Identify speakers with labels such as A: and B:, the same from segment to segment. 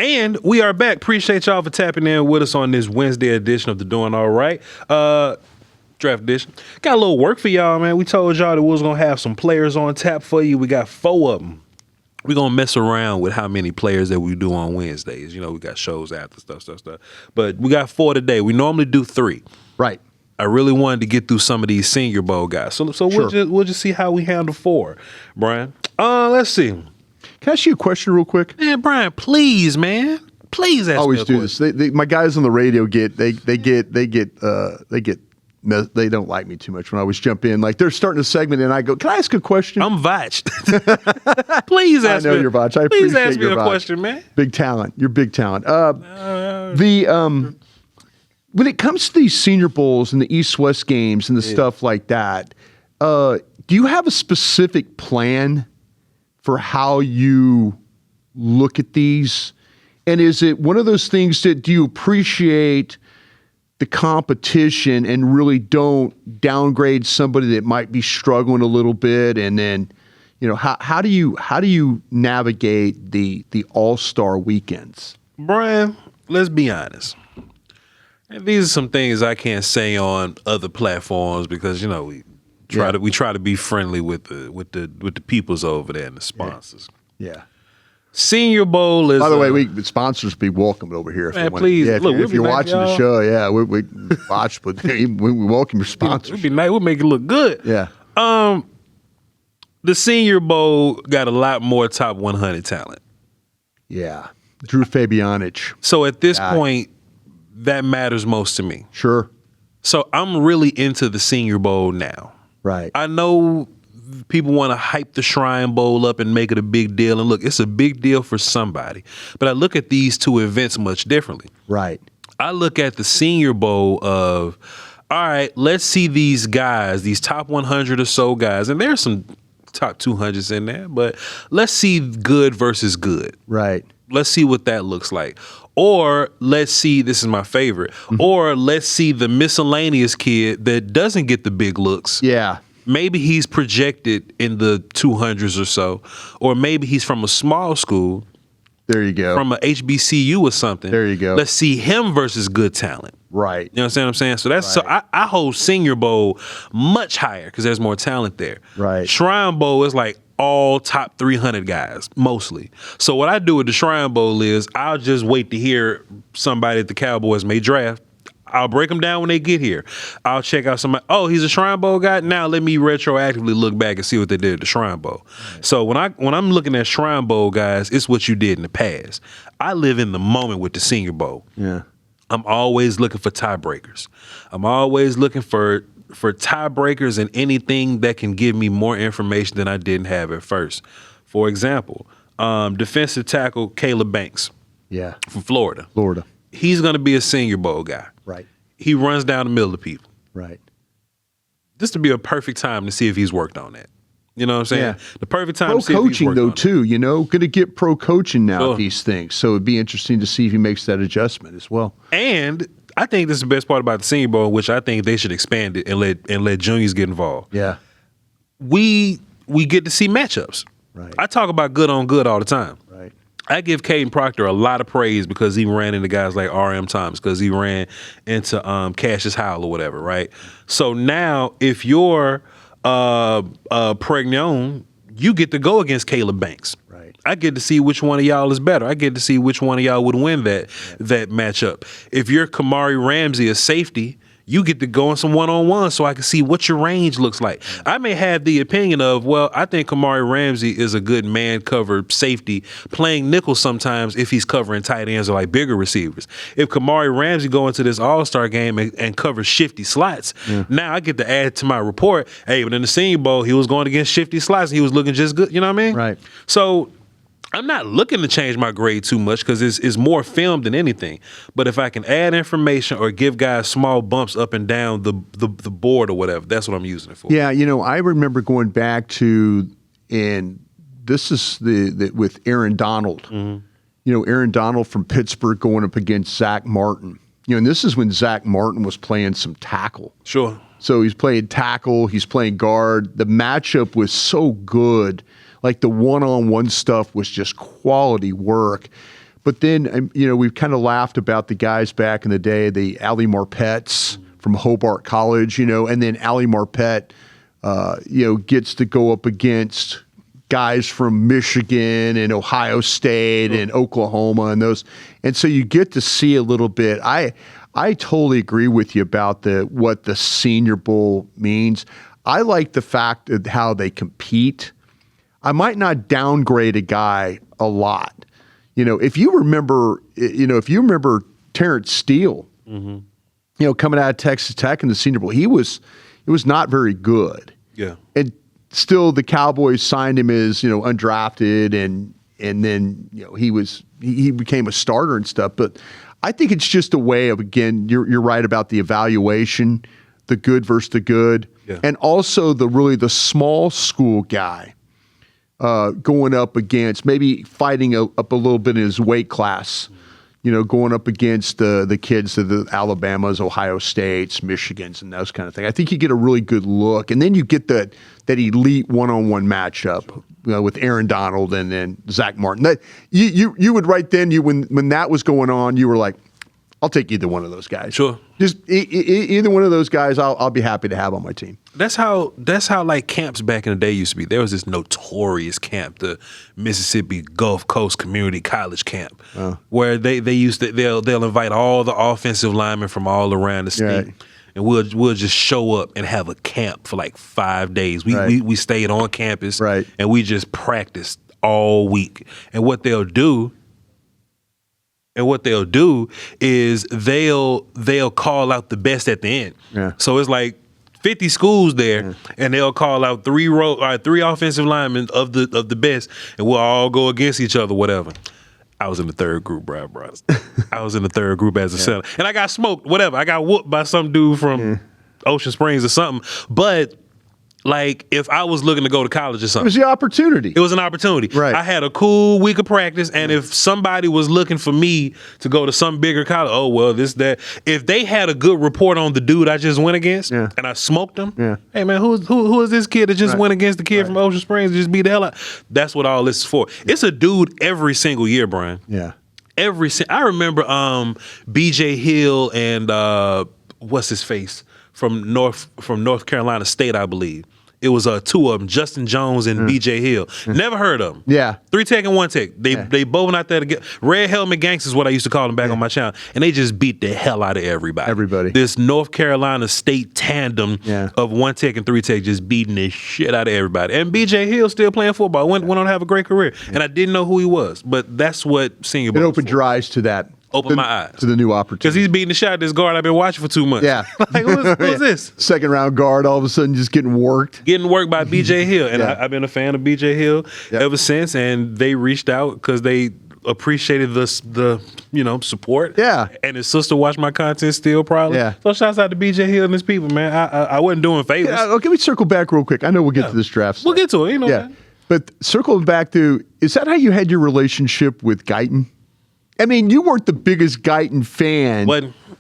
A: And we are back. Appreciate y'all for tapping in with us on this Wednesday edition of the Doin Alright Draft Edition. Got a little work for y'all, man. We told y'all that we was going to have some players on tap for you. We got 4 of them. We're going to mess around with how many players that we do on Wednesdays. You know, we got shows after stuff. But we got 4 today. We normally do 3.
B: Right.
A: I really wanted to get through some of these Senior Bowl guys. So
B: Sure.
A: we'll just see how we handle 4, Brian. Let's see.
B: Can I ask you a question real quick?
A: Man, Brian, please, man. Please ask me a
B: Always do
A: question.
B: this. My guys on the radio they don't like me too much when I always jump in. Like they're starting a segment and I go, "Can I ask a question?"
A: I'm Voch. Please ask me.
B: I know you're Voch. I
A: please
B: appreciate
A: ask me
B: your
A: a
B: Voch.
A: question, man.
B: Big talent. You're big talent. When it comes to these Senior Bowls and the East-West games and the stuff like that, do you have a specific plan for how you look at these? And is it one of those things that do you appreciate the competition and really don't downgrade somebody that might be struggling a little bit? And then, you know, how do you navigate the All-Star weekends?
A: Brian, let's be honest. And these are some things I can't say on other platforms because, you know, we try to be friendly with the peoples over there and the sponsors.
B: Yeah.
A: Senior Bowl is.
B: By the way, sponsors be welcome over here. If
A: man,
B: they want.
A: please.
B: Yeah,
A: Look,
B: if you're watching the show, yeah, we watch, but we welcome your sponsors.
A: It'd be nice. We'll make it look good.
B: Yeah.
A: The Senior Bowl got a lot more top 100 talent.
B: Yeah. Drew Fabianich.
A: So at this point, that matters most to me.
B: Sure.
A: So I'm really into the Senior Bowl now.
B: Right.
A: I know people want to hype the Shrine Bowl up and make it a big deal. And look, it's a big deal for somebody. But I look at these 2 events much differently.
B: Right.
A: I look at the Senior Bowl of, all right, let's see these guys, these top 100 or so guys. And there's some top 200s in there, but let's see good versus good.
B: Right.
A: Let's see what that looks like. Or let's see, this is my favorite, or let's see the miscellaneous kid that doesn't get the big looks.
B: Yeah.
A: Maybe he's projected in the 200s or so, or maybe he's from a small school.
B: There you go.
A: From a HBCU or something.
B: There you go.
A: Let's see him versus good talent.
B: Right.
A: You know what I'm saying? So that's so I hold Senior Bowl much higher because there's more talent there.
B: Right.
A: Shrine Bowl is like all top 300 guys, mostly. So what I do with the Shrine Bowl is I'll just wait to hear somebody that the Cowboys may draft. I'll break them down when they get here. I'll check out somebody. Oh, he's a Shrine Bowl guy. Now let me retroactively look back and see what they did at the Shrine Bowl. Right. So when I'm looking at Shrine Bowl guys, it's what you did in the past. I live in the moment with the Senior Bowl.
B: Yeah.
A: I'm always looking for tiebreakers. I'm always looking for tiebreakers and anything that can give me more information than I didn't have at first. For example, defensive tackle Caleb Banks.
B: Yeah.
A: From Florida. He's going to be a Senior Bowl guy.
B: Right.
A: He runs down the middle of people.
B: Right.
A: This would be a perfect time to see if he's worked on that. You know what I'm saying?
B: Yeah.
A: The perfect time
B: pro
A: to see if he's
B: coaching
A: worked
B: though
A: on
B: too, you know, going to get pro coaching now
A: Sure.
B: at these things. So it'd be interesting to see if he makes that adjustment as well.
A: And I think this is the best part about the Senior Bowl, which I think they should expand it and let juniors get involved.
B: Yeah.
A: We get to see matchups.
B: Right.
A: I talk about good on good all the time.
B: Right.
A: I give Caden Proctor a lot of praise because he ran into guys like R.M. Thomas, because he ran into Cassius Howell or whatever, right? So now if you're Pregnon, you get to go against Caleb Banks.
B: Right.
A: I get to see which one of y'all is better. I get to see which one of y'all would win that matchup. If you're Kamari Ramsey, a safety, you get to go in some one-on-one so I can see what your range looks like. I may have the opinion of, well, I think Kamari Ramsey is a good man-covered safety, playing nickel sometimes if he's covering tight ends or like bigger receivers. If Kamari Ramsey go into this All-Star game and cover shifty slots, now I get to add to my report, hey, but in the Senior Bowl, he was going against shifty slots and he was looking just good. You know what I mean?
B: Right.
A: So I'm not looking to change my grade too much because it's more film than anything. But if I can add information or give guys small bumps up and down the board or whatever, that's what I'm using it for.
B: Yeah, you know, I remember going back to, and this is the with Aaron Donald. Mm-hmm. You know, Aaron Donald from Pittsburgh going up against Zach Martin. You know, and this is when Zach Martin was playing some tackle.
A: Sure.
B: So he's playing tackle, he's playing guard. The matchup was so good. Like the one-on-one stuff was just quality work. But then, we've kind of laughed about the guys back in the day, the Ali Marpettes from Hobart College, and then Ali Marpet, gets to go up against guys from Michigan and Ohio State and Oklahoma and those. And so you get to see a little bit. I totally agree with you about what the Senior Bowl means. I like the fact of how they compete. I might not downgrade a guy a lot. If you remember Terrence Steele, coming out of Texas Tech in the Senior Bowl, he was not very good.
A: Yeah.
B: And still the Cowboys signed him as, undrafted and then, he became a starter and stuff. But I think it's just a way of, again, you're right about the evaluation, the good versus the good.
A: Yeah.
B: And also the small school guy. Going up against, maybe fighting up a little bit in his weight class, going up against the kids of the Alabamas, Ohio States, Michigans, and those kind of things. I think you get a really good look. And then you get that elite one-on-one matchup with Aaron Donald and then Zach Martin. You would right then, when that was going on, you were like, I'll take either one of those guys.
A: Sure.
B: Just either one of those guys, I'll be happy to have on my team.
A: That's how like camps back in the day used to be. There was this notorious camp, the Mississippi Gulf Coast Community College Camp, where they'll invite all the offensive linemen from all around the state.
B: Right.
A: And we'll just show up and have a camp for like 5 days. We stayed on campus,
B: right,
A: and we just practiced all week. And what they'll do is they'll call out the best at the end.
B: Yeah.
A: So it's like 50 schools there, and they'll call out three offensive linemen of the best, and we'll all go against each other, whatever. I was in the third group, Bryan Broaddus. I was in the third group as a center, and I got smoked. Whatever, I got whooped by some dude from Ocean Springs or something. But like, if I was looking to go to college or something,
B: it was the opportunity.
A: It was an opportunity.
B: Right.
A: I had a cool week of practice, and if somebody was looking for me to go to some bigger college, that. If they had a good report on the dude I just went against, and I smoked him, hey man, who is this kid that just went against the kid from Ocean Springs and just beat the hell out? That's what all this is for. It's a dude every single year, Bryan.
B: Yeah.
A: I remember BJ Hill and what's his face from North Carolina State, I believe. It was two of them, Justin Jones and BJ Hill. Never heard of them.
B: Yeah.
A: 3 Tech and 1 Tech. They both not there together. Red Helmet Gangsters is what I used to call them back on my channel. And they just beat the hell out of everybody. This North Carolina State tandem of 1 Tech and 3 Tech just beating the shit out of everybody. And BJ Hill still playing football. Went on to have a great career. And I didn't know who he was. But that's what Senior Bowl
B: It opened your eyes to that.
A: Open my eyes
B: to the new opportunity.
A: Because he's beating the shot at this guard I've been watching for 2 months.
B: Yeah.
A: Like, who's this?
B: Second round guard, all of a sudden just getting worked.
A: Getting worked by BJ Hill. And I've been a fan of BJ Hill ever since. And they reached out because they appreciated the support.
B: Yeah.
A: And his sister watched my content still probably.
B: Yeah.
A: So shouts out to BJ Hill and his people, man. I wasn't doing favors.
B: Yeah, okay, let me circle back real quick. I know we'll get to this draft stuff.
A: We'll get to it,
B: Yeah. But circling back to, is that how you had your relationship with Guyton? I mean, you weren't the biggest Guyton fan,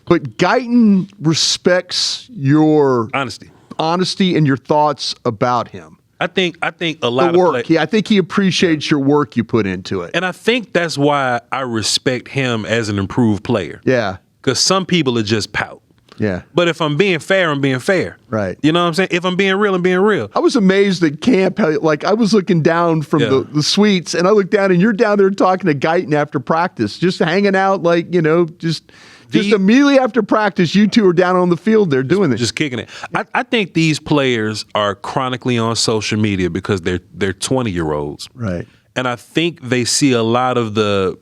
B: but Guyton respects your honesty and your thoughts about him.
A: I think a lot
B: of work. I think he appreciates your work you put into it,
A: and I think that's why I respect him as an improved player.
B: Yeah,
A: because some people are just pout.
B: Yeah.
A: But if I'm being fair, I'm being fair.
B: Right.
A: You know what I'm saying? If I'm being real, I'm being real.
B: I was amazed at camp. Like, I was looking down from the suites, and I looked down, and you're down there talking to Guyton after practice, just hanging out, like, just immediately after practice, you two are down on the field there doing it.
A: Just kicking it. I think these players are chronically on social media because they're 20-year-olds.
B: Right.
A: And I think they see a lot of the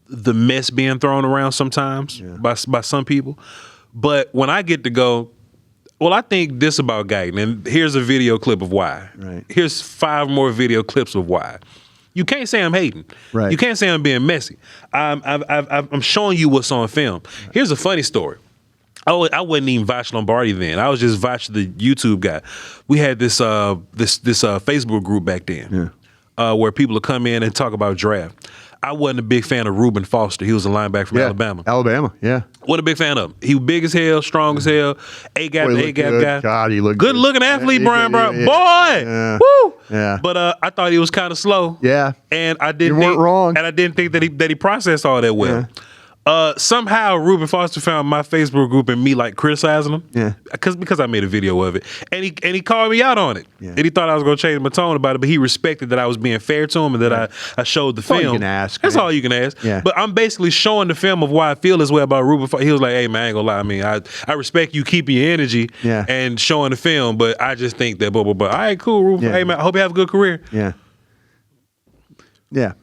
A: mess being thrown around sometimes by some people. But when I get to go, I think this about Guyton, and here's a video clip of why.
B: Right.
A: Here's 5 more video clips of why. You can't say I'm hating.
B: Right.
A: You can't say I'm being messy. I'm showing you what's on film. Here's a funny story. I wasn't even Voch Lombardi then. I was just Voch, the YouTube guy. We had this Facebook group back then. Where people would come in and talk about draft. I wasn't a big fan of Reuben Foster. He was a linebacker from Alabama.
B: Alabama, yeah.
A: Wasn't a big fan of him. He was big as hell, strong as hell, A-gap guy.
B: God, he looked
A: good looking athlete, Bryan Broaddus. Boy!
B: Yeah.
A: Woo!
B: Yeah.
A: But I thought he was kind of slow.
B: Yeah.
A: And I didn't
B: You weren't wrong.
A: And I didn't think that he processed all that well.
B: Yeah.
A: Somehow Reuben Foster found my Facebook group and me like criticizing him.
B: Yeah.
A: Because I made a video of it. And he called me out on it.
B: Yeah.
A: And he thought I was gonna change my tone about it, but he respected that I was being fair to him and that I showed the
B: all
A: film.
B: you can ask,
A: That's
B: man.
A: all you can ask.
B: Yeah.
A: But I'm basically showing the film of why I feel this way about Reuben Foster. He was like, hey man, I ain't gonna lie. I mean, I respect you keeping your energy and showing the film, but I just think that blah blah blah. All right, cool, Reuben. Hey man, I hope you have a good career.
B: Yeah. Yeah.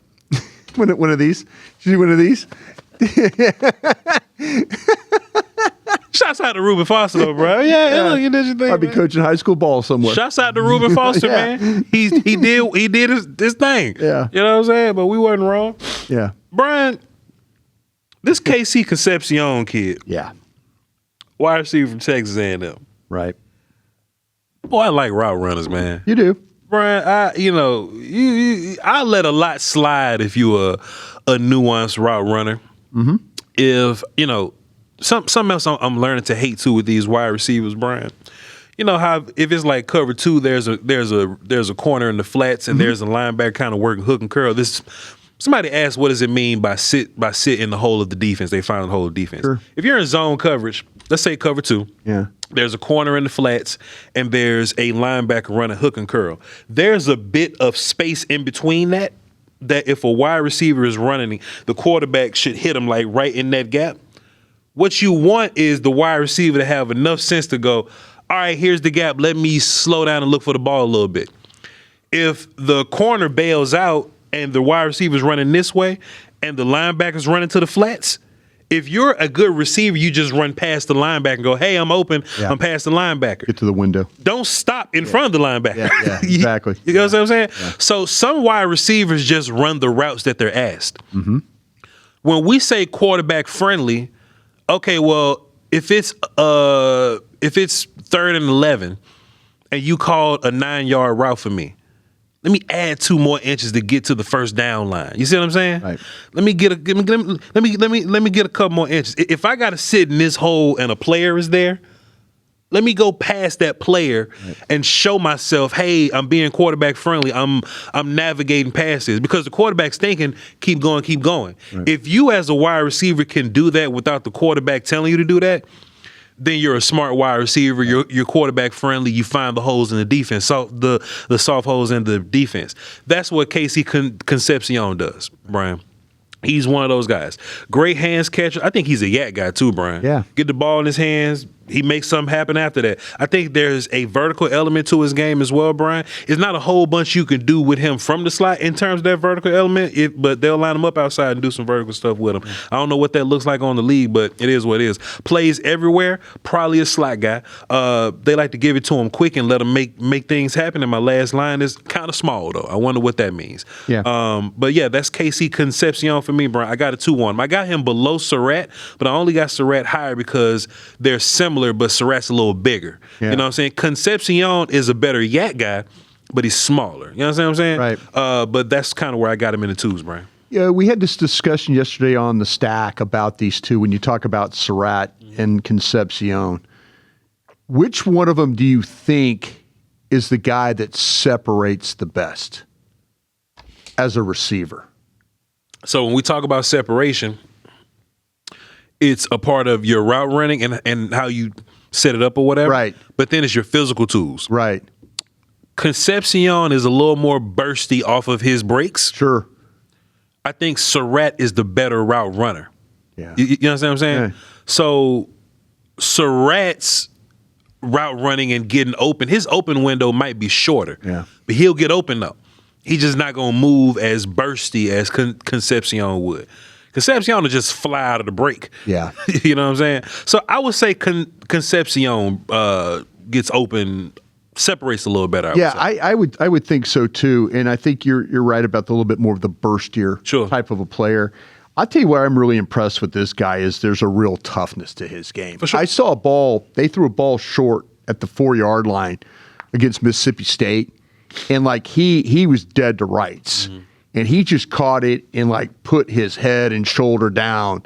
B: one of these? Did you see one of these?
A: Shouts out to Reuben Foster though, bro. Yeah, look, you did your thing.
B: I'd be
A: man.
B: coaching high school ball somewhere.
A: Shouts out to Reuben Foster, man. He did his thing.
B: Yeah.
A: You know what I'm saying? But we wasn't wrong.
B: Yeah.
A: Brian, this KC Concepcion kid, wide receiver from Texas A&M.
B: Right.
A: Boy, I like route runners, man.
B: You do.
A: Brian, I let a lot slide if you a nuanced route runner.
B: Mm-hmm.
A: If something else I'm learning to hate too with these wide receivers, Brian. You know how if it's like cover two, there's a corner in the flats and there's a linebacker kind of working hook and curl. Somebody asked, what does it mean by sit in the hole of the defense? They find the whole of the defense.
B: Sure.
A: If you're in zone coverage, let's say cover two.
B: Yeah.
A: There's a corner in the flats, and there's a linebacker running hook and curl. There's a bit of space in between that if a wide receiver is running, the quarterback should hit him like right in that gap. What you want is the wide receiver to have enough sense to go, all right, here's the gap. Let me slow down and look for the ball a little bit. If the corner bails out and the wide receiver's running this way and the linebacker's running to the flats, if you're a good receiver, you just run past the linebacker and go, hey, I'm open.
B: Yeah.
A: I'm past the linebacker.
B: Get to the window.
A: Don't stop in front of the linebacker.
B: Yeah, exactly.
A: You know what I'm saying? Yeah. So some wide receivers just run the routes that they're asked.
B: Mm-hmm.
A: When we say quarterback friendly, okay, well, if it's 3rd and 11 and you called a 9-yard route for me, let me add 2 more inches to get to the first down line. You see what I'm saying?
B: Right.
A: Let me get a couple more inches. If I got to sit in this hole and a player is there, let me go past that player and show myself, hey, I'm being quarterback friendly. I'm navigating past this because the quarterback's thinking, keep going. Right. If you as a wide receiver can do that without the quarterback telling you to do that, then you're a smart wide receiver. You're quarterback friendly. You find the holes in the defense, so the soft holes in the defense. That's what KC Concepcion does, Brian. He's one of those guys. Great hands catcher. I think he's a yak guy too, Brian.
B: Yeah.
A: Get the ball in his hands. He makes something happen after that. I think there's a vertical element to his game as well, Brian. It's not a whole bunch you can do with him from the slot in terms of that vertical element, but they'll line him up outside and do some vertical stuff with him. I don't know what that looks like on the league, but it is what it is. Plays everywhere. Probably a slot guy. They like to give it to him quick and let him make things happen. And my last line is kind of small, though. I wonder what that means.
B: Yeah.
A: But yeah, that's KC Concepcion for me, Brian. I got a 2 on him. I got him below Surratt, but I only got Surratt higher because they're similar, but Surratt's a little bigger.
B: Yeah.
A: You know what I'm saying? Concepcion is a better yak guy, but he's smaller. You know what I'm saying?
B: Right.
A: But that's kind of where I got him in the 2s, Brian.
B: Yeah, we had this discussion yesterday on the stack about these two when you talk about Surratt and Concepcion. Which one of them do you think is the guy that separates the best as a receiver?
A: So when we talk about separation, it's a part of your route running and how you set it up or whatever.
B: Right.
A: But then it's your physical tools.
B: Right.
A: Concepcion is a little more bursty off of his breaks.
B: Sure.
A: I think Surratt is the better route runner.
B: Yeah.
A: You know what I'm saying?
B: Yeah.
A: So Surratt's route running and getting open, his open window might be shorter.
B: Yeah.
A: But he'll get open though. He's just not going to move as bursty as Concepcion would. Concepcion will just fly out of the break.
B: Yeah.
A: You know what I'm saying? So I would say Concepcion gets open, separates a little better.
B: I would think so too. And I think you're right about the little bit more of the burstier type of a player. I'll tell you where I'm really impressed with this guy is there's a real toughness to his game.
A: For sure.
B: I saw a ball, they threw a ball short at the 4-yard line against Mississippi State. And like he was dead to rights. Mm-hmm. and he just caught it and like put his head and shoulder down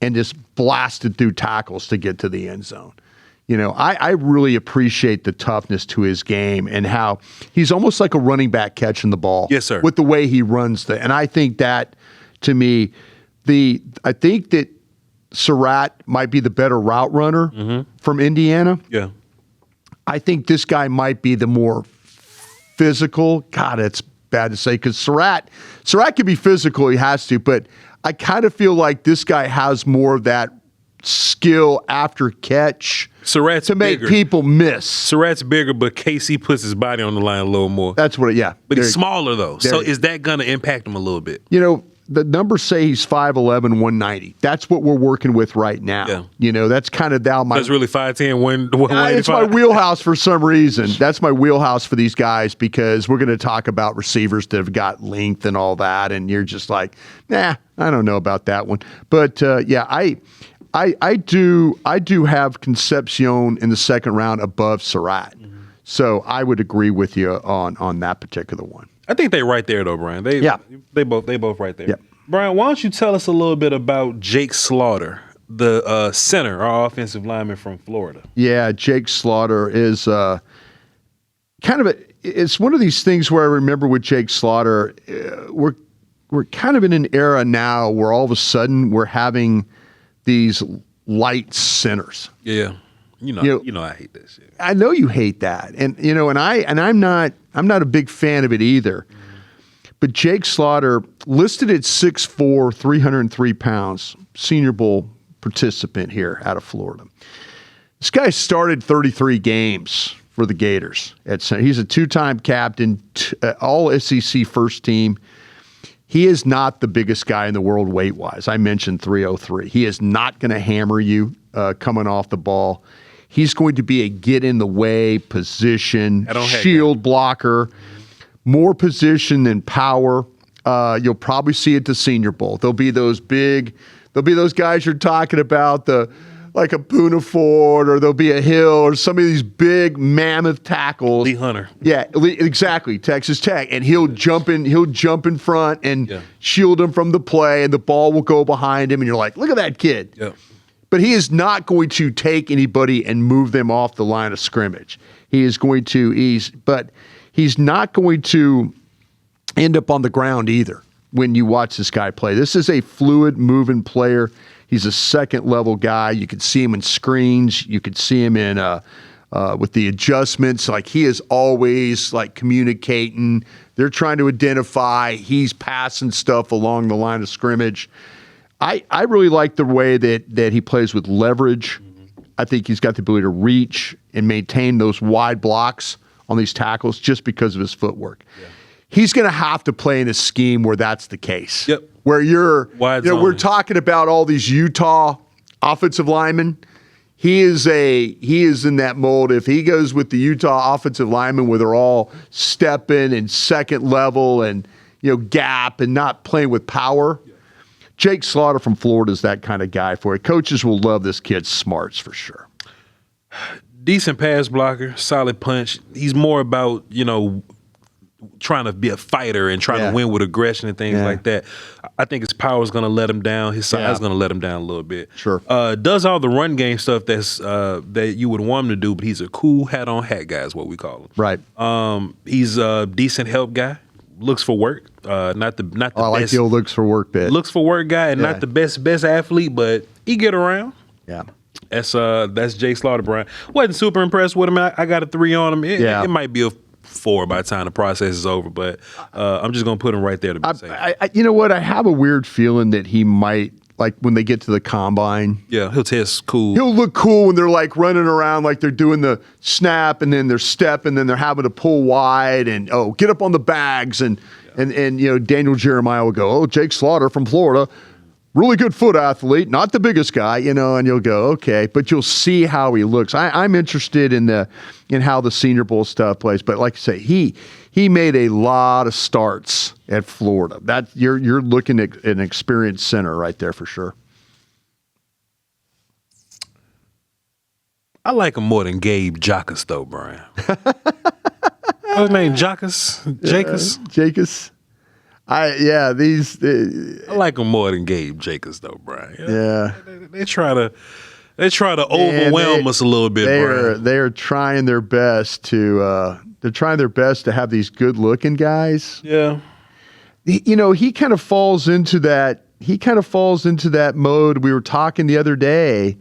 B: and just blasted through tackles to get to the end zone. You know, I really appreciate the toughness to his game and how he's almost like a running back catching the ball.
A: Yes, sir.
B: With the way he runs and I think that, to me, I think that Surratt might be the better route runner from Indiana.
A: Yeah.
B: I think this guy might be the more physical. God, it's bad to say because Surratt can be physical. He has to, but I kind of feel like this guy has more of that skill after catch
A: Surratt's
B: to make
A: bigger.
B: people miss.
A: Surratt's bigger, but KC puts his body on the line a little more.
B: That's what,
A: But he's smaller, though. So is that going to impact him a little bit?
B: You know, the numbers say he's 5'11", 190. That's what we're working with right now. Yeah. You know, that's kind of down my...
A: That's really 5'10", 185?
B: It's my wheelhouse for some reason. That's my wheelhouse for these guys because we're going to talk about receivers that have got length and all that, and you're just like, nah, I don't know about that one. But, I do have Concepcion in the second round above Surratt. So I would agree with you on that particular one.
A: I think they're right there though, Bryan. They both right there.
B: Yeah.
A: Bryan, why don't you tell us a little bit about Jake Slaughter, the center, our offensive lineman from Florida?
B: Yeah, Jake Slaughter is it's one of these things where I remember with Jake Slaughter, we're kind of in an era now where all of a sudden we're having these light centers.
A: Yeah. You know I hate that shit.
B: I know you hate that. And I'm not a big fan of it either. But Jake Slaughter, listed at 6'4", 303 pounds, Senior Bowl participant here out of Florida. This guy started 33 games for the Gators. He's a two-time captain, all SEC first team. He is not the biggest guy in the world weight-wise. I mentioned 303. He is not going to hammer you coming off the ball. He's going to be a get-in-the-way position, shield blocker, more position than power. You'll probably see it at the Senior Bowl. There'll be those guys you're talking about, like a Poona Ford, or there'll be a Hill, or some of these big mammoth tackles.
A: Lee Hunter.
B: Yeah, exactly. Texas Tech, and he'll jump in front and shield him from the play, and the ball will go behind him, and you're like, look at that kid.
A: Yeah.
B: But he is not going to take anybody and move them off the line of scrimmage. He's not going to end up on the ground either when you watch this guy play. This is a fluid, moving player. He's a second-level guy. You could see him in screens. You could see him in with the adjustments. Like, he is always, like, communicating. They're trying to identify. He's passing stuff along the line of scrimmage. I really like the way that he plays with leverage. I think he's got the ability to reach and maintain those wide blocks on these tackles just because of his footwork. Yeah. He's going to have to play in a scheme where that's the case.
A: Yep.
B: Where we're talking about all these Utah offensive linemen. He is in that mold. If he goes with the Utah offensive linemen where they're all stepping and second level and gap and not playing with power. Yeah. Jake Slaughter from Florida is that kind of guy for it. Coaches will love this kid's smarts for sure.
A: Decent pass blocker, solid punch. He's more about, trying to be a fighter and trying to win with aggression and things like that. I think his power is going to let him down. His size is going to let him down a little bit.
B: Sure.
A: Does all the run game stuff that you would want him to do, but he's a cool hat-on-hat guy is what we call him.
B: Right.
A: He's a decent help guy. Looks for work. Not the best.
B: I like the old looks for work bit.
A: Looks for work guy and not the best athlete, but he get around.
B: Yeah.
A: That's Jake Slaughter, Bryan. Wasn't super impressed with him. I got a 3 on him. It might be a 4 by the time the process is over, but I'm just going to put him right there to be safe.
B: You know what? I have a weird feeling that he might, like when they get to the combine.
A: Yeah, he'll test cool.
B: He'll look cool when they're like running around like they're doing the snap and then they're step and then they're having to pull wide and, get up on the bags. And Daniel Jeremiah will go, Jake Slaughter from Florida. Really good foot athlete, not the biggest guy, and you'll go, okay, but you'll see how he looks. I'm interested in how the Senior Bowl stuff plays, but like I say, he made a lot of starts at Florida. That you're looking at an experienced center right there for sure.
A: I like him more than Gabe Jacas, though, Bryan. What's his name? Jacas?
B: Jacus. These.
A: I like him more than Gabe Jacas, though, Bryan.
B: Yeah.
A: They try to overwhelm us a little bit, Bryan.
B: They're trying their best to. They're trying their best to have these good-looking guys.
A: Yeah.
B: He kind of falls into that. He kind of falls into that mode. We were talking the other day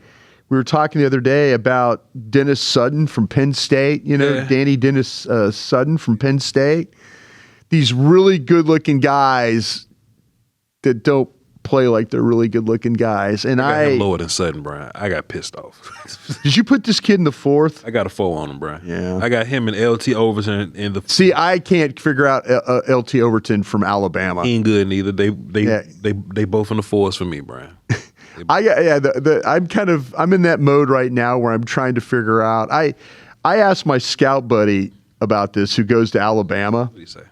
B: about Dennis Sutton from Penn State. Danny Dennis Sutton from Penn State. These really good-looking guys that don't play like they're really good-looking guys. And
A: I got him lower than Sutton, Bryan. I got pissed off.
B: Did you put this kid in the 4th?
A: I got a 4 on him, Bryan.
B: Yeah.
A: I got him and LT Overton in the.
B: See, I can't figure out LT Overton from Alabama.
A: He ain't good neither. They both in the 4s for me, Bryan.
B: I'm in that mode right now where I'm trying to figure out. I asked my scout buddy about this, who goes to Alabama.
A: What do you say?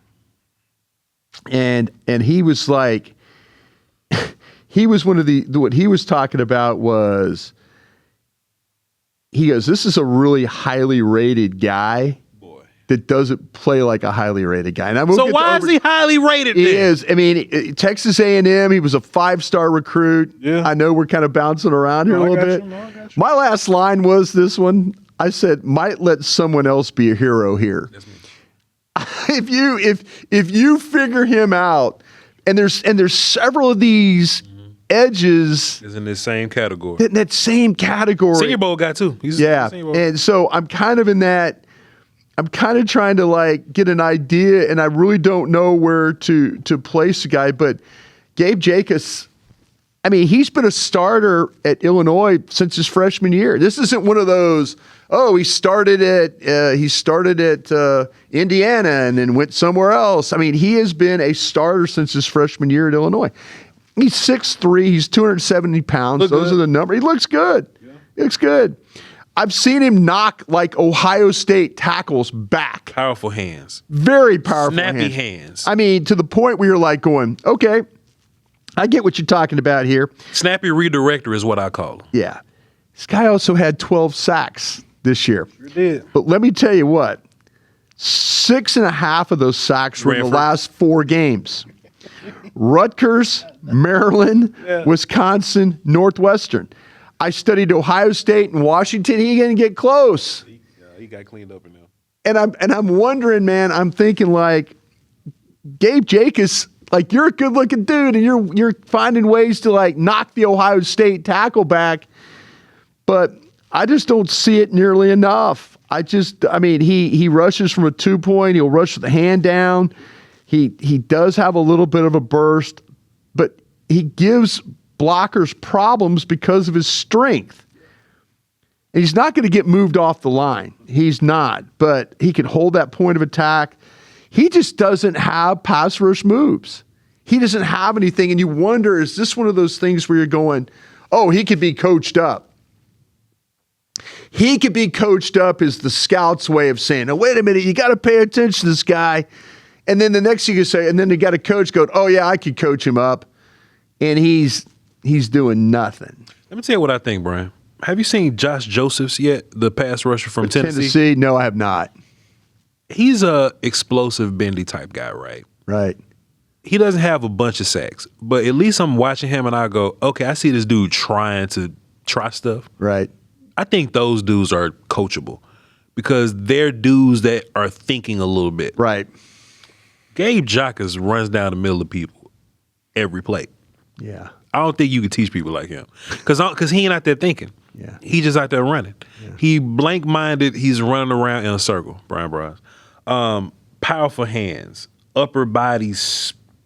B: And he was like, he was what he was talking about was, he goes, this is a really highly rated guy. Boy. That doesn't play like a highly rated guy. And
A: so why is he highly rated?
B: He is. I mean, Texas A&M, he was a 5-star recruit. Yeah. I know we're kind of bouncing around here a little bit. My last line was this one. I said, might let someone else be a hero here. That's me. If you figure him out, and there's several of these edges
A: is in the same category.
B: In that same category.
A: Senior Bowl guy too.
B: And so I'm kind of in that. I'm kind of trying to like get an idea, and I really don't know where to place a guy. But Gabe Jacus, I mean, he's been a starter at Illinois since his freshman year. This isn't one of those. Oh, he started at Indiana and then went somewhere else. I mean, he has been a starter since his freshman year at Illinois. He's 6'3", he's 270 pounds. Those are the numbers. He looks good. Yeah. He looks good. I've seen him knock like Ohio State tackles back.
A: Powerful hands.
B: Very powerful
A: Snappy hands.
B: I mean, to the point where you're like going, okay, I get what you're talking about here.
A: Snappy redirector is what I call him.
B: Yeah. This guy also had 12 sacks this year.
A: Sure did.
B: But let me tell you what, 6.5 of those sacks were in the last 4 games. Rutgers, Maryland, Wisconsin, Northwestern. I studied Ohio State and Washington. He didn't get close.
A: He got cleaned up in there.
B: And I'm wondering, man, I'm thinking like, Gabe Jacus, like, you're a good looking dude and you're finding ways to like knock the Ohio State tackle back, but I just don't see it nearly enough. I mean, he rushes from a 2-point. He'll rush with the hand down. He does have a little bit of a burst, but he gives blockers problems because of his strength. And he's not going to get moved off the line. He's not, but he can hold that point of attack. He just doesn't have pass rush moves. He doesn't have anything. And you wonder, is this one of those things where you're going, oh, he could be coached up? He could be coached up is the scout's way of saying, oh, wait a minute, you got to pay attention to this guy. And then the next thing you say, and then they got a coach go, oh, yeah, I could coach him up. And he's doing nothing.
A: Let me tell you what I think, Bryan. Have you seen Josh Josephs yet, the pass rusher from Tennessee?
B: No, I have not.
A: He's a explosive, bendy type guy, right?
B: Right.
A: He doesn't have a bunch of sacks, but at least I'm watching him and I go, okay, I see this dude trying to try stuff.
B: Right.
A: I think those dudes are coachable because they're dudes that are thinking a little bit.
B: Right.
A: Gabe Jacas runs down the middle of people every play.
B: Yeah.
A: I don't think you could teach people like him because he ain't out there thinking.
B: Yeah.
A: He just out there running. Yeah. He blank-minded. He's running around in a circle, Bryan Broaddus. Powerful hands, upper body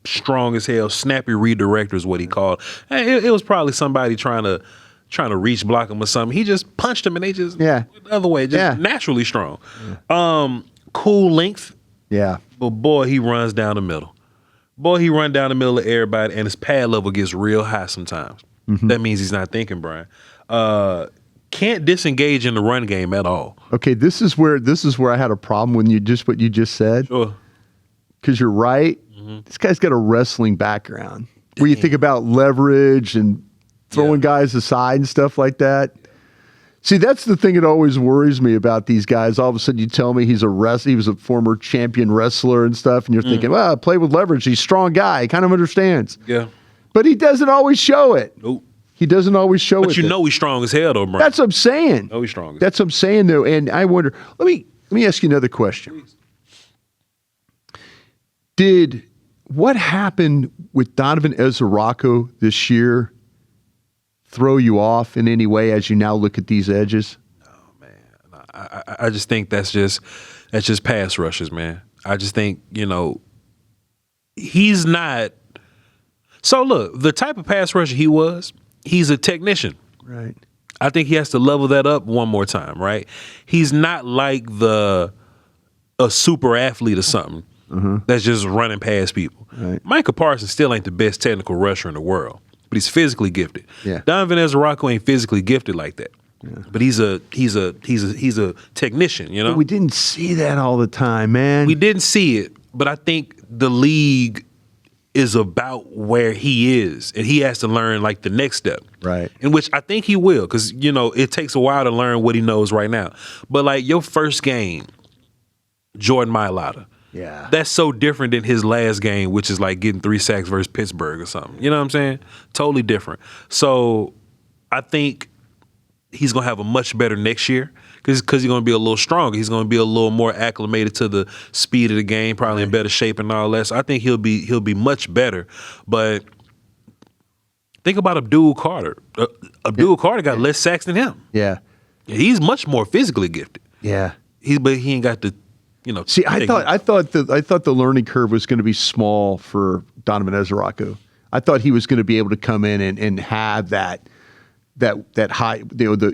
A: strong as hell, snappy redirector is what he called. It was probably somebody trying to reach block him or something. He just punched him and they just the other way, just naturally strong. Yeah. Cool length.
B: Yeah.
A: But boy, he runs down the middle. Boy, he run down the middle of everybody, and his pad level gets real high sometimes. Mm-hmm. That means he's not thinking, Bryan. Can't disengage in the run game at all.
B: Okay, this is where I had a problem when what you just said.
A: Sure.
B: Because you're right. Mm-hmm. This guy's got a wrestling background. Where you think about leverage and throwing guys aside and stuff like that. See, that's the thing that always worries me about these guys. All of a sudden, you tell me he was a former champion wrestler and stuff, and you're thinking, well, play with leverage. He's a strong guy. He kind of understands.
A: Yeah.
B: But he doesn't always show it.
A: Nope.
B: He doesn't always show it.
A: But you know he's strong as hell, though, bro.
B: That's what I'm saying.
A: Know he's strong.
B: That's what I'm saying, though. And I wonder, let me ask you another question.
A: Please.
B: What happened with Donovan Ezerako this year throw you off in any way as you now look at these edges?
A: Oh man, I just think that's just pass rushes, man. I just think he's not. So look, the type of pass rusher he's a technician.
B: Right.
A: I think he has to level that up one more time. Right. He's not like a super athlete or something that's just running past people.
B: Right.
A: Micah Parsons still ain't the best technical rusher in the world, but he's physically gifted.
B: Yeah.
A: Donovan Ezerako ain't physically gifted like that. Yeah. But he's a technician,
B: But we didn't see that all the time, man.
A: We didn't see it, but I think the league is about where he is, and he has to learn like the next step.
B: Right.
A: In which I think he will, because it takes a while to learn what he knows right now. But like your first game, Jordan Mailata.
B: Yeah.
A: That's so different than his last game, which is like getting 3 sacks versus Pittsburgh or something. You know what I'm saying? Totally different. So I think he's going to have a much better next year because he's going to be a little stronger. He's going to be a little more acclimated to the speed of the game, probably in better shape and all that. So I think he'll be much better. But think about Abdul Carter. Abdul Carter got less sacks than him.
B: Yeah.
A: He's much more physically gifted.
B: Yeah.
A: But he ain't got the
B: See, I thought the learning curve was going to be small for Donovan Ezerako. I thought he was going to be able to come in and have that high.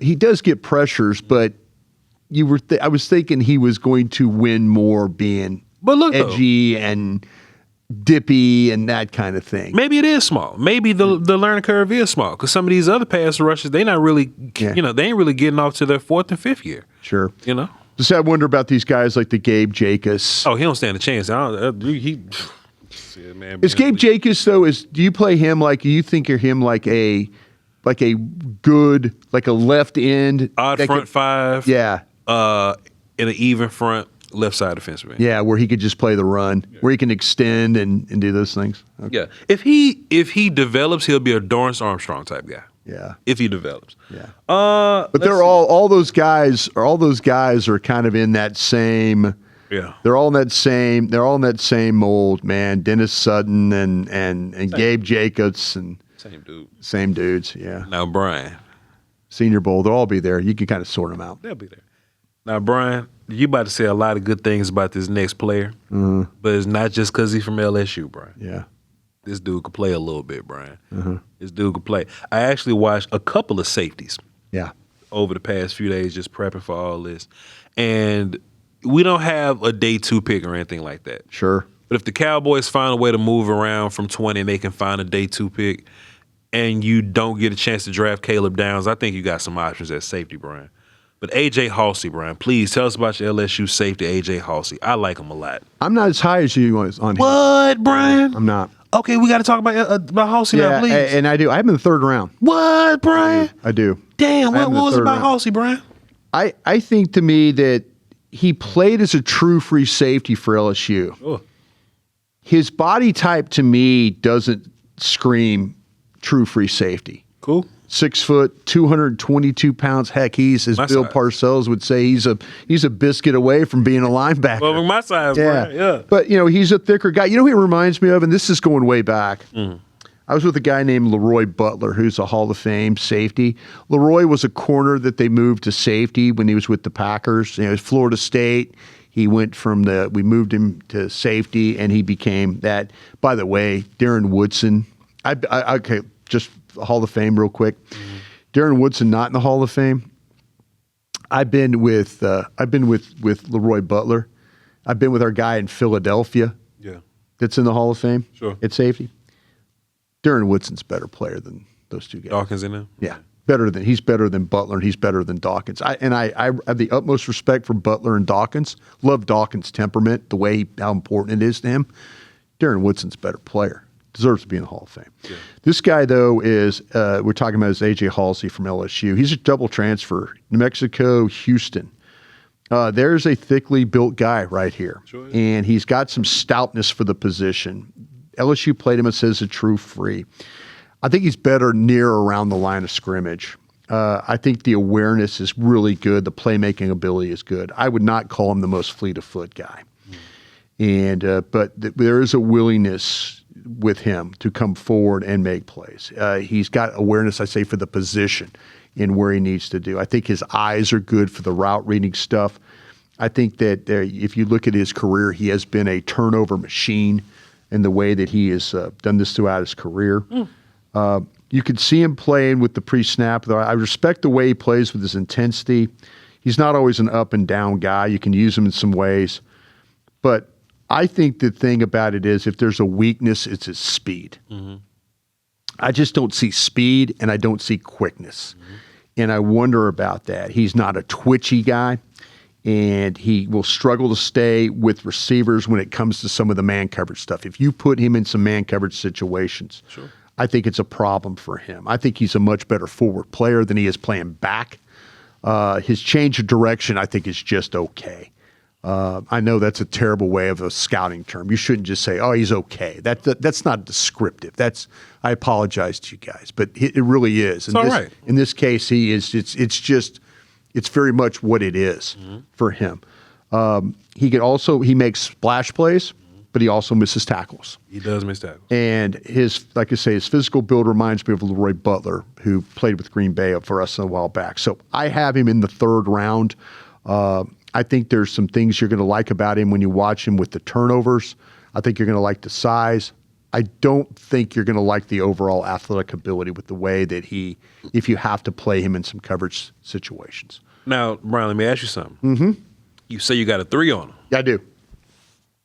B: He does get pressures, but I was thinking he was going to win more being edgy and dippy and that kind of thing.
A: Maybe it is small. Maybe the learning curve is small because some of these other pass rushes they not really they ain't really getting off to their 4th and 5th year.
B: Sure. Just I wonder about these guys like the Gabe Jacas.
A: Oh, he don't stand a chance.
B: Is Gabe Jacas though? Do you play him do you think of him like a good like a left end
A: odd front five?
B: Yeah.
A: In an even front left side defenseman.
B: Yeah, where he could just play the run, where he can extend and do those things. Okay.
A: Yeah. If he develops, he'll be a Dorrance Armstrong type guy.
B: Yeah.
A: If he develops.
B: Yeah. But they're all those guys are kind of in that same.
A: Yeah.
B: They're all in that same mold, man. Dennis Sutton and Gabe Jacas and same dudes. Yeah.
A: Now Bryan.
B: Senior Bowl, they'll all be there. You can kind of sort them out.
A: They'll be there. Now Bryan, you about to say a lot of good things about this next player, but it's not just because he's from LSU, Bryan.
B: Yeah.
A: This dude could play a little bit, Bryan. This dude could play. I actually watched a couple of safeties.
B: Yeah.
A: Over the past few days, just prepping for all this, and we don't have a day 2 pick or anything like that.
B: Sure.
A: But if the Cowboys find a way to move around from 20 and they can find a day 2 pick, and you don't get a chance to draft Caleb Downs, I think you got some options at safety, Bryan. But A.J. Haulcy, Bryan, please tell us about your LSU safety, A.J. Haulcy. I like him a lot.
B: I'm not as high as you on him.
A: What, Bryan?
B: I'm not.
A: Okay, we got to talk about Haulcy now, please.
B: And I do. I have him in the 3rd round.
A: What, Bryan?
B: I do.
A: Damn, what was it about Haulcy, Bryan?
B: I think to me that he played as a true free safety for LSU.
A: Oh.
B: His body type to me doesn't scream true free safety.
A: Cool.
B: 6 foot, 222 pounds. Heck, he's as
A: my
B: Bill
A: size.
B: Parcells would say, he's a biscuit away from being a linebacker.
A: Well, my size,
B: yeah.
A: Bryan, yeah.
B: But he's a thicker guy. You know who he reminds me of, and this is going way back. I was with a guy named Leroy Butler, who's a Hall of Fame safety. Leroy was a corner that they moved to safety when he was with the Packers. It was Florida State. He went we moved him to safety, and he became that. By the way, Darren Woodson. Okay, just Hall of Fame real quick. Darren Woodson not in the Hall of Fame. I've been with Leroy Butler. I've been with our guy in Philadelphia.
A: Yeah.
B: That's in the Hall of Fame.
A: Sure.
B: At safety. Darren Woodson's a better player than those two guys.
A: Dawkins in there?
B: Yeah. He's better than Butler, and he's better than Dawkins. I have the utmost respect for Butler and Dawkins. Love Dawkins' temperament, how important it is to him. Darren Woodson's a better player. deserves to be in the Hall of Fame. Yeah. This guy, though, is we're talking about is A.J. Haulcy from LSU. He's a double transfer, New Mexico, Houston. There's a thickly built guy right here, sure, and he's got some stoutness for the position. LSU played him as a true free. I think he's better near around the line of scrimmage. I think the awareness is really good. The playmaking ability is good. I would not call him the most fleet of foot guy. And but there is a willingness with him to come forward and make plays. He's got awareness, I say, for the position in where he needs to do. I think his eyes are good for the route reading stuff. I think that if you look at his career, he has been a turnover machine in the way that he has done this throughout his career. You could see him playing with the pre-snap. I respect the way he plays with his intensity. He's not always an up and down guy. You can use him in some ways. But I think the thing about it is if there's a weakness, it's his speed. Mm-hmm. I just don't see speed and I don't see quickness. Mm-hmm. And I wonder about that. He's not a twitchy guy, and he will struggle to stay with receivers when it comes to some of the man coverage stuff. If you put him in some man coverage situations, sure, I think it's a problem for him. I think he's a much better forward player than he is playing back. His change of direction, I think, is just okay. I know that's a terrible way of a scouting term. You shouldn't just say, "Oh, he's okay." That's not descriptive. I apologize to you guys, but it really is.
A: It's all right.
B: In this case, he is. It's very much what it is for him. He makes splash plays, but he also misses tackles.
A: He does miss tackles.
B: And his physical build reminds me of Leroy Butler, who played with Green Bay for us a while back. So I have him in the third round. I think there's some things you're going to like about him when you watch him with the turnovers. I think you're going to like the size. I don't think you're going to like the overall athletic ability with the way that if you have to play him in some coverage situations.
A: Now, Bryan, let me ask you something. Mm-hmm. You say you got a 3 on him.
B: Yeah, I do.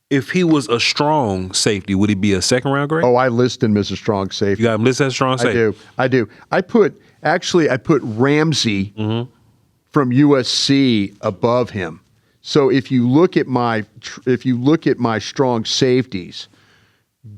A: If he was a strong safety, would he be a second-round grade?
B: Oh, I list him as a strong safety.
A: You got him listed as a strong safety?
B: I do. I put Ramsey from USC above him. So if you look at my strong safeties,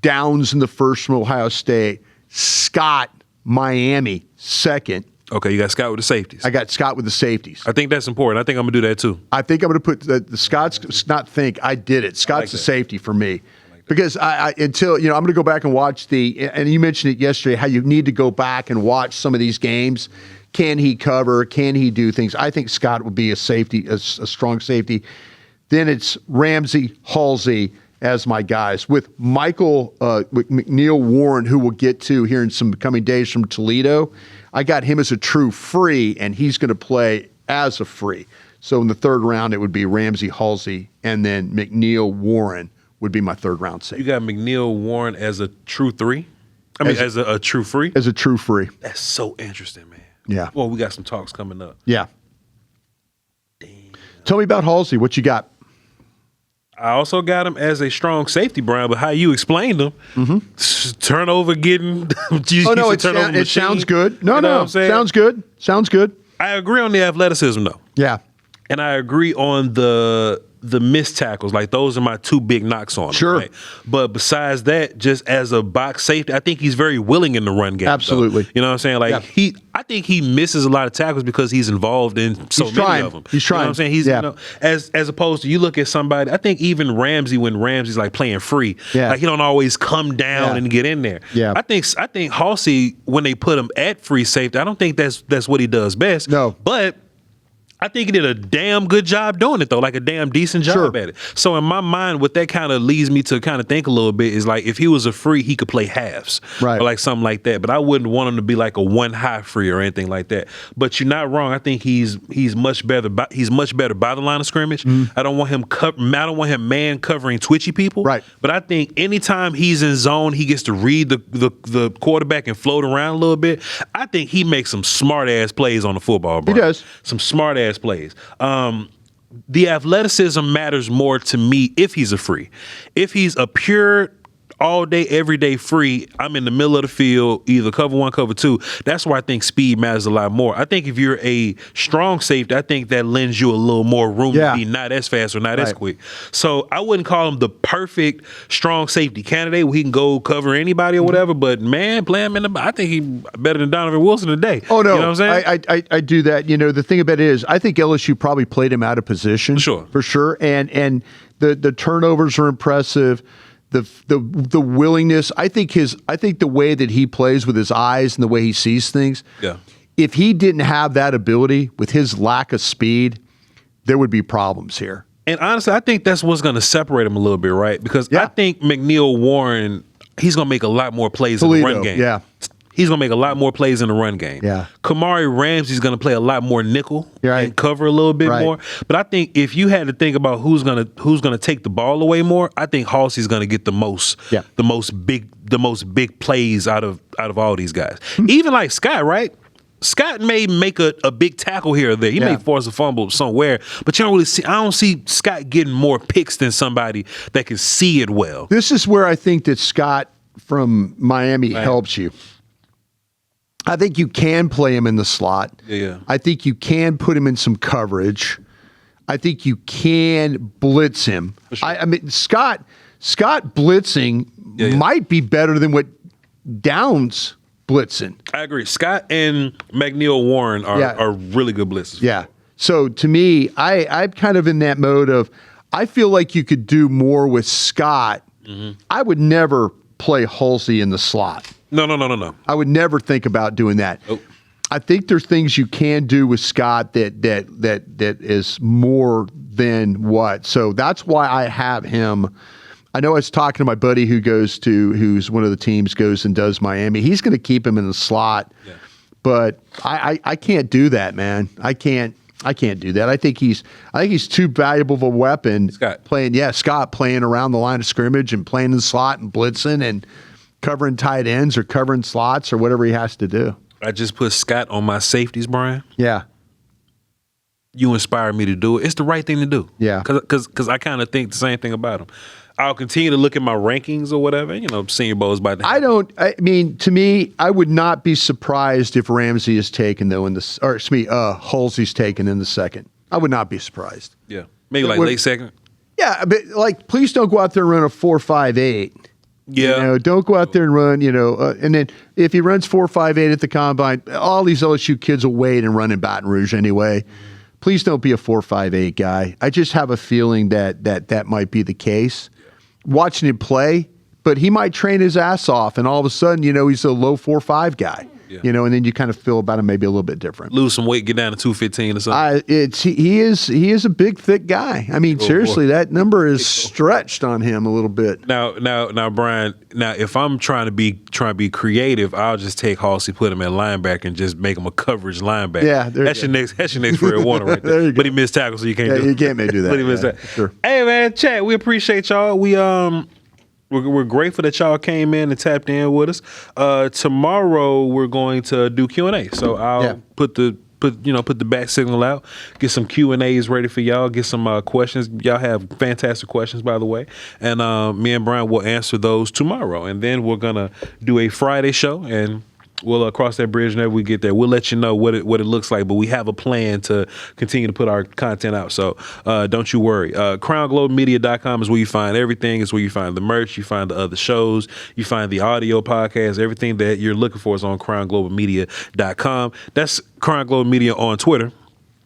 B: Downs in the first from Ohio State, Scott, Miami, second.
A: Okay, you got Scott with the safeties.
B: I got Scott with the safeties.
A: I think that's important. I think I'm going to do that too.
B: I think I'm going to put the Scott's not think. I did it. Scott's the safety for me. Because I'm going to go back and watch and you mentioned it yesterday, how you need to go back and watch some of these games. Can he cover? Can he do things? I think Scott would be a safety, a strong safety. Then it's Ramsey, Haulcy as my guys. With Michael McNeil Warren, who we'll get to here in some coming days from Toledo, I got him as a true free, and he's going to play as a free. So in the third round, it would be Ramsey, Haulcy, and then McNeil Warren would be my third round safety.
A: You got McNeil Warren as a true 3? As a true free?
B: As a true free.
A: That's so interesting, man.
B: Yeah.
A: Well, we got some talks coming up.
B: Yeah. Damn. Tell me about Haulcy. What you got?
A: I also got him as a strong safety, Bryan, but how you explained him, turnover getting.
B: It sounds good. No, sounds good. Sounds good.
A: I agree on the athleticism, though.
B: Yeah.
A: And I agree on the missed tackles. Like, those are my 2 big knocks on him.
B: Sure.
A: Right? But besides that, just as a box safety, I think he's very willing in the run game.
B: Absolutely.
A: Though. You know what I'm saying? Like, I think he misses a lot of tackles because he's involved in many of them.
B: He's trying.
A: You know what I'm saying? He's as opposed to, you look at somebody, I think even Ramsey, when Ramsey's like playing free, like, he don't always come down and get in there.
B: Yeah.
A: I think Haulcy, when they put him at free safety, I don't think that's what he does best.
B: No.
A: But I think he did a damn good job doing it, though, like a damn decent job at it. So in my mind, what that kind of leads me to kind of think a little bit is, like, if he was a free, he could play halves,
B: right,
A: or like something like that. But I wouldn't want him to be like a 1 high free or anything like that. But you're not wrong. I think he's much better. He's much better by the line of scrimmage. I don't want him man covering twitchy people.
B: Right.
A: But I think anytime he's in zone, he gets to read the quarterback and float around a little bit. I think he makes some smart ass plays on the football, bro.
B: He does
A: some smart ass plays. The athleticism matters more to me if he's a free. If he's a pure all day, every day free, I'm in the middle of the field, either cover one, cover two. That's where I think speed matters a lot more. I think if you're a strong safety, I think that lends you a little more room to be not as fast or not as quick. So I wouldn't call him the perfect strong safety candidate where he can go cover anybody or whatever, but man, play him in the, I think he's better than Donovan Wilson today.
B: Oh, no.
A: You know what I'm saying?
B: I do that. You know, the thing about it is, I think LSU probably played him out of position. For sure. And the turnovers are impressive. The willingness. I think the way that he plays with his eyes and the way he sees things.
A: Yeah.
B: If he didn't have that ability with his lack of speed, there would be problems here.
A: And honestly, I think that's what's going to separate him a little bit, right? Because I think McNeil Warren, he's going to make a lot more plays in the run game.
B: Yeah.
A: He's going to make a lot more plays in the run game.
B: Yeah.
A: Kamari Ramsey's going to play a lot more nickel and cover a little bit more. But I think if you had to think about who's going to take the ball away more, I think Haulcy's going to get the most big plays out of all these guys. Even like Scott, right? Scott may make a big tackle here or there. He may force a fumble somewhere, but you don't really see. I don't see Scott getting more picks than somebody that can see it well.
B: This is where I think that Scott from Miami helps you. I think you can play him in the slot.
A: Yeah.
B: I think you can put him in some coverage. I think you can blitz him. Sure. I mean, Scott blitzing might be better than what Downs blitzing.
A: I agree. Scott and McNeil Warren are really good blitzers.
B: Yeah. So to me, I'm kind of in that mode of I feel like you could do more with Scott. Mm-hmm. I would never play Haulcy in the slot.
A: No.
B: I would never think about doing that.
A: Nope.
B: I think there's things you can do with Scott that is more than what. So that's why I have him. I know I was talking to my buddy who's one of the teams goes and does Miami. He's going to keep him in the slot, but I can't do that, man. I can't do that. I think he's too valuable of a weapon. Scott playing around the line of scrimmage and playing in the slot and blitzing and covering tight ends or covering slots or whatever he has to do.
A: I just put Scott on my safeties, Brian.
B: Yeah.
A: You inspired me to do it. It's the right thing to do.
B: Yeah.
A: Because I kind of think the same thing about him. I'll continue to look at my rankings or whatever. You know, Senior Bowl is about to happen.
B: I mean, to me, I would not be surprised if Ramsey is taken though Haulcy's taken in the second. I would not be surprised.
A: Yeah. Maybe late second.
B: Yeah, but please don't go out there and run a 4.58.
A: Yeah.
B: You know, don't go out there and run, and then if he runs 4.58 at the combine, all these LSU kids will wait and run in Baton Rouge anyway. Please don't be a 4.58 guy. I just have a feeling that might be the case. Watching him play, but he might train his ass off, and all of a sudden, he's a low 4.5 guy. Yeah. And then you kind of feel about him maybe a little bit different.
A: Lose some weight, get down to 215 or something.
B: He is a big, thick guy. I mean, seriously, that number is stretched on him a little bit.
A: Now, Brian. Now, if I'm trying to be creative, I'll just take Haulcy, put him at linebacker, and just make him a coverage linebacker.
B: Yeah,
A: that's your next Fred Warner right there.
B: There you go.
A: But he missed tackle, so you can't do it.
B: You can't maybe do that.
A: But he missed tackle.
B: Sure.
A: Hey, man, chat. We appreciate y'all. We're grateful that y'all came in and tapped in with us. Tomorrow we're going to do Q&A. So I'll put the back signal out, get some Q&As ready for y'all, get some questions. Y'all have fantastic questions, by the way. And me and Brian will answer those tomorrow. And then we're going to do a Friday show, and we'll cross that bridge whenever we get there. We'll let you know what it looks like, but we have a plan to continue to put our content out. So don't you worry. CrownGlobeMedia.com is where you find everything. It's where you find the merch. You find the other shows. You find the audio podcast. Everything that you're looking for is on CrownGlobeMedia.com. That's Crown Globe Media on Twitter.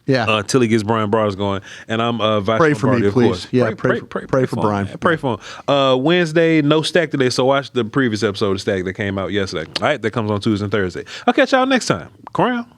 B: Yeah.
A: Until he gets Bryan Broaddus going. And I'm Voch
B: Pray for
A: Lombardi,
B: me,
A: of
B: please.
A: course.
B: Yeah, pray for Bryan.
A: Pray for him. Wednesday, no stack today, so watch the previous episode of Stack that came out yesterday. All right, that comes on Tuesday and Thursday. I'll catch y'all next time. Crown.